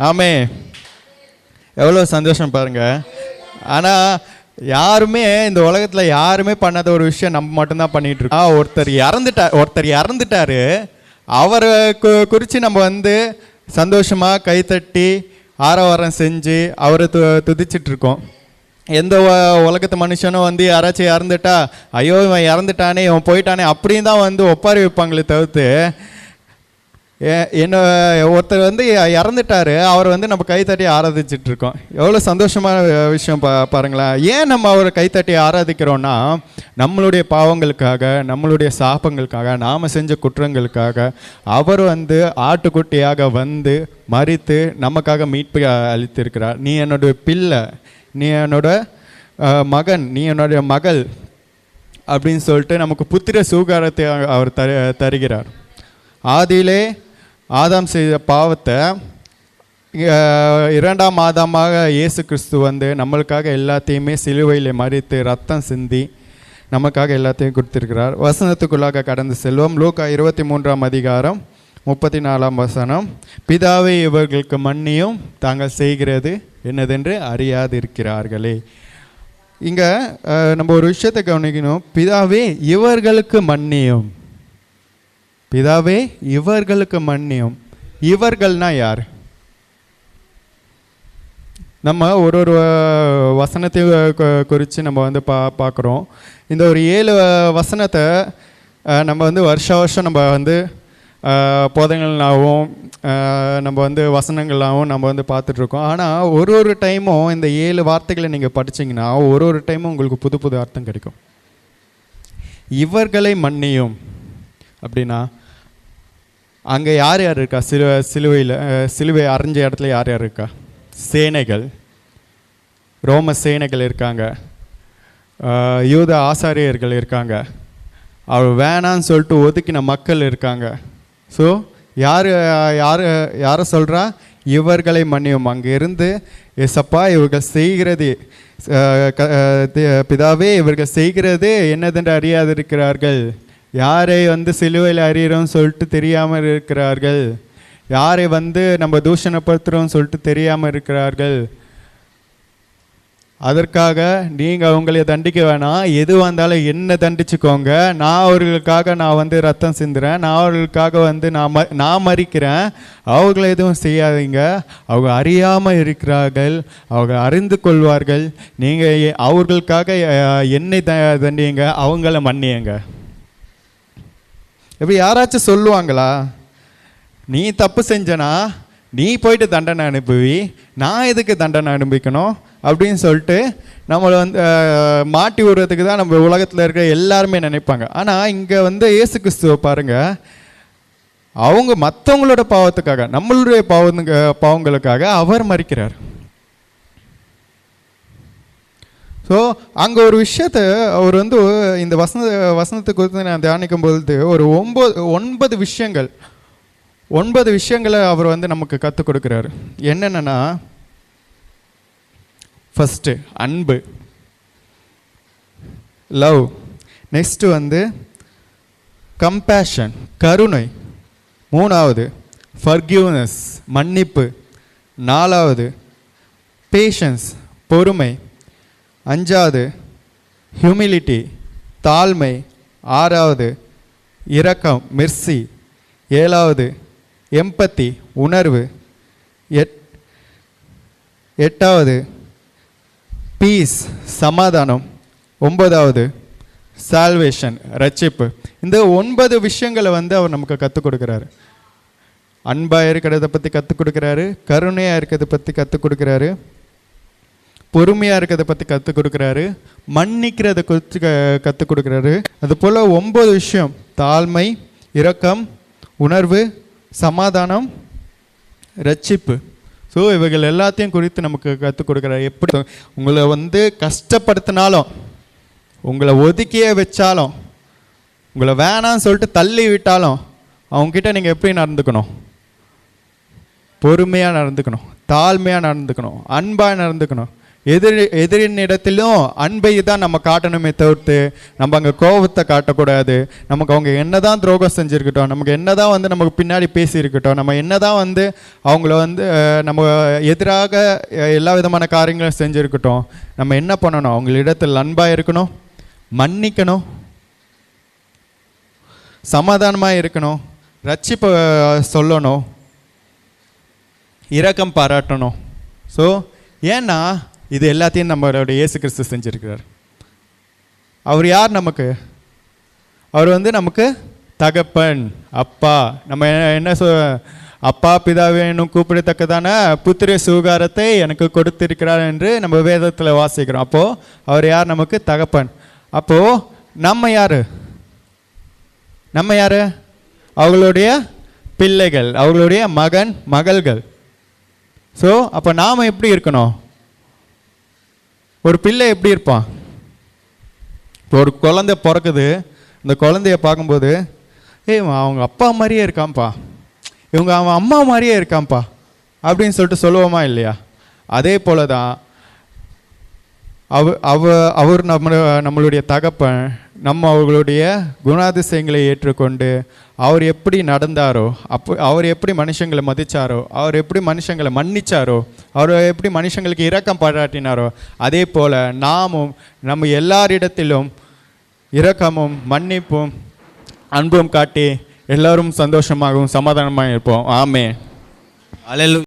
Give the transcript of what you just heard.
ஆமே. எவ்வளோ சந்தோஷம் பாருங்க. ஆனால் யாருமே இந்த உலகத்தில் யாருமே பண்ணாத ஒரு விஷயம் நம்ம மட்டும்தான் பண்ணிட்டு இருக்கோம். ஒருத்தர் இறந்துட்டாரு. அவரை குறித்து நம்ம வந்து சந்தோஷமாக கைத்தட்டி ஆரவாரம் செஞ்சு அவரை துதிச்சிட்டு இருக்கோம். எந்த உலகத்து மனுஷனும் வந்து யாராச்சும் இறந்துட்டா, ஐயோ இவன் இறந்துட்டானே, இவன் போயிட்டானே அப்படின்னு தான் வந்து ஒப்பாரி வைப்பாங்களே தவிர்த்து, என்ன ஒருத்தர் வந்து இறந்துட்டாரு, அவரை வந்து நம்ம கைத்தட்டி ஆராதிச்சுட்டு இருக்கோம். எவ்வளோ சந்தோஷமான விஷயம் பாருங்களேன். ஏன் நம்ம அவரை கைத்தட்டி ஆராதிக்கிறோன்னா, நம்மளுடைய பாவங்களுக்காக, நம்மளுடைய சாபங்களுக்காக, நாம் செஞ்ச குற்றங்களுக்காக அவர் வந்து ஆட்டுக்குட்டியாக வந்து மரித்து நமக்காக மீட்பு அளித்திருக்கிறார். நீ என்னுடைய பிள்ளை, நீ என்னோட மகன், நீ என்னுடைய மகள் அப்படின்னு சொல்லிட்டு நமக்கு புத்திர சுகாரத்தை அவர் தருகிறார். ஆதியிலே ஆதாம் செய்த பாவத்தை இரண்டாம் ஆதாமாக இயேசு கிறிஸ்து வந்து நம்மளுக்காக எல்லாத்தையுமே சிலுவையில் மறித்து ரத்தம் சிந்தி நமக்காக எல்லாத்தையும் கொடுத்திருக்கிறார். வசனத்துக்குள்ளாக கடந்து செல்வோம். லூக்கா 23ஆம் அதிகாரம் 34ஆம் வசனம். பிதாவே இவர்களுக்கு மன்னியும், தாங்கள் செய்கிறது என்னதென்று அறியாதிருக்கிறார்களே. இங்கே நம்ம ஒரு விஷயத்தை கவனிக்கணும். பிதாவே இவர்களுக்கு மன்னியும், பிதாவே இவர்களுக்கு மன்னியும். இவர்கள்னா யார்? நம்ம ஒரு வசனத்தை குறித்து நம்ம வந்து பார்க்குறோம். இந்த ஒரு 7 வசனத்தை நம்ம வந்து வருஷம் நம்ம வந்து போதங்கள்னாகவும் நம்ம வந்து வசனங்களாகவும் நம்ம வந்து பார்த்துட்ருக்கோம். ஆனால் ஒரு டைமும் இந்த 7 வார்த்தைகளை நீங்கள் படிச்சிங்கன்னா ஒரு டைமும் உங்களுக்கு புது புது அர்த்தம் கிடைக்கும். இவர்களை மன்னியும் அப்படின்னா அங்கே யார் யார் இருக்கா? சிலுவை அரைஞ்ச இடத்துல யார் யார் இருக்கா? சேனைகள், ரோம சேனைகள் இருக்காங்க, யூத ஆசாரியர்கள் இருக்காங்க, அவர் வேணான்னு சொல்லிட்டு ஒதுக்கின மக்கள் இருக்காங்க. ஸோ யாரை சொல்கிறா? இவர்களை மன்னியும். அங்கே இருந்து ஏசப்பா இவர்கள் செய்கிறது, பிதாவே இவர்கள் செய்கிறது என்னதென்று அறியாதிருக்கிறார்கள். யாரை வந்து சிலுவையில் அறிகிறோம்னு சொல்லிட்டு தெரியாமல் இருக்கிறார்கள், யாரை வந்து நம்ம தூஷணப்படுத்துகிறோம்னு சொல்லிட்டு தெரியாமல் இருக்கிறார்கள். அதற்காக நீங்கள் அவங்களை தண்டிக்க வேணாம், எது வந்தாலும் என்ன தண்டிச்சுக்கோங்க. நான் அவர்களுக்காக நான் வந்து ரத்தம் சிந்துறேன், நான் அவர்களுக்காக வந்து நான் மறிக்கிறேன், அவர்களை எதுவும் செய்யாதீங்க. அவங்க அறியாமல் இருக்கிறார்கள், அவங்க அறிந்து கொள்வார்கள். நீங்கள் அவர்களுக்காக என்னை தண்டிங்க, அவங்கள மன்னியுங்க. எப்படி யாராச்சும் சொல்லுவாங்களா? நீ தப்பு செஞ்சனா நீ போயிட்டு தண்டனை அனுப்புவி, நான் எதுக்கு தண்டனை அனுப்பிக்கணும் அப்படின்னு சொல்லிட்டு நம்மளை வந்து மாட்டி விடுறதுக்கு தான் நம்ம உலகத்தில் இருக்கிற எல்லாருமே நினைப்பாங்க. ஆனால் இங்கே வந்து இயேசு கிறிஸ்துவை பாருங்கள், அவங்க மற்றவங்களோட பாவத்துக்காக, நம்மளுடைய பாவங்களுக்காக அவர் மரிக்கிறார். ஸோ அங்கே ஒரு விஷயத்தை அவர் வந்து இந்த வசனத்தை குறித்து நான் தியானிக்கும் பொழுது ஒரு 9 விஷயங்களை அவர் வந்து நமக்கு கற்றுக் கொடுக்குறாரு. என்னென்னா, ஃபஸ்ட்டு அன்பு, லவ். நெக்ஸ்ட்டு வந்து கம்பேஷன், கருணை. 3வது ஃபர்கிவ்னஸ், மன்னிப்பு. 4வது பேஷன்ஸ், பொறுமை. 5வது ஹியூமிலிட்டி, தாழ்மை. 6வது இரக்கம், மெர்சி. 7வது எம்பத்தி, உணர்வு. 8வது பீஸ், சமாதானம். 9வது சால்வேஷன், ரட்சிப்பு. இந்த 9 விஷயங்களை வந்து அவர் நமக்கு கற்றுக் கொடுக்குறாரு. அன்பாக இருக்கிறத பற்றி கற்றுக் கொடுக்குறாரு, கருணையாக இருக்கிறத பற்றி கற்றுக் கொடுக்குறாரு, பொறுமையாக இருக்கிறத பற்றி கற்றுக் கொடுக்குறாரு, மன்னிக்கிறத குறித்து கற்றுக் கொடுக்குறாரு. அதுபோல் 9 விஷயம்: தாழ்மை, இரக்கம், உணர்வு, சமாதானம், ரட்சிப்பு. ஸோ இவைகள் எல்லாத்தையும் குறித்து நமக்கு கற்றுக் கொடுக்குறாரு. எப்படி உங்களை வந்து கஷ்டப்படுத்தினாலும், உங்களை ஒதுக்கியே வச்சாலும், உங்களை வேணான்னு சொல்லிட்டு தள்ளி விட்டாலும் அவங்கக்கிட்ட நீங்கள் எப்படி நடந்துக்கணும்? பொறுமையாக நடந்துக்கணும், தாழ்மையாக நடந்துக்கணும், அன்பாக நடந்துக்கணும். எதிரினிடத்திலும் அன்பை தான் நம்ம காட்டணுமே தவிர்த்து நம்ம அங்கே கோபத்தை காட்டக்கூடாது. நமக்கு அவங்க என்னதான் துரோகம் செஞ்சுருக்கட்டும், நமக்கு என்னதான் வந்து நமக்கு பின்னாடி பேசியிருக்கட்டும், நம்ம என்னதான் வந்து அவங்கள வந்து நம்ம எதிராக எல்லா விதமான காரியங்களும் செஞ்சுருக்கட்டும், நம்ம என்ன பண்ணணும்? அவங்களிடத்தில் அன்பாக இருக்கணும், மன்னிக்கணும், சமாதானமாக இருக்கணும், ரட்சிப்பை சொல்லணும், இரக்கம் பாராட்டணும். ஸோ ஏன்னா இது எல்லாத்தையும் நம்மளோட இயேசு கிறிஸ்து செஞ்சுருக்கிறார். அவர் யார் நமக்கு? அவர் வந்து நமக்கு தகப்பன், அப்பா. நம்ம என்ன அப்பா பிதாவேனும் கூப்பிடத்தக்கதான புத்திர சுகாரத்தை எனக்கு கொடுத்திருக்கிறார் என்று நம்ம வேதத்தில் வாசிக்கிறோம். அப்போது அவர் யார்? நமக்கு தகப்பன். அப்போது நம்ம யார்? நம்ம யார்? அவங்களுடைய பிள்ளைகள், அவங்களுடைய மகன் மகள்கள். ஸோ அப்போ நாம் எப்படி இருக்கணும்? ஒரு பிள்ளை எப்படி இருப்பான்? இப்போ ஒரு குழந்தை பிறக்குது, இந்த குழந்தைய பார்க்கும்போது அவங்க அப்பா மாதிரியே இருக்கான்ப்பா, இவங்க அவன் அம்மா மாதிரியே இருக்கான்ப்பா அப்படின்னு சொல்லிட்டு சொல்லுவோமா இல்லையா? அதே போல தான் அவர் நம்மளுடைய தகப்பன். நம்ம அவர்களுடைய குணாதிசயங்களை ஏற்றுக்கொண்டு அவர் எப்படி நடந்தாரோ, அவர் எப்படி மனுஷங்களை மதித்தாரோ, அவர் எப்படி மனுஷங்களை மன்னிச்சாரோ, அவர் எப்படி மனுஷங்களுக்கு இரக்கம் பாராட்டினாரோ, அதே போல் நாமும் நம்ம எல்லாரிடத்திலும் இரக்கமும் மன்னிப்பும் அன்பும் காட்டி எல்லாரும் சந்தோஷமாகவும் சமாதானமாக இருப்போம். ஆமென். அல்லேலூயா.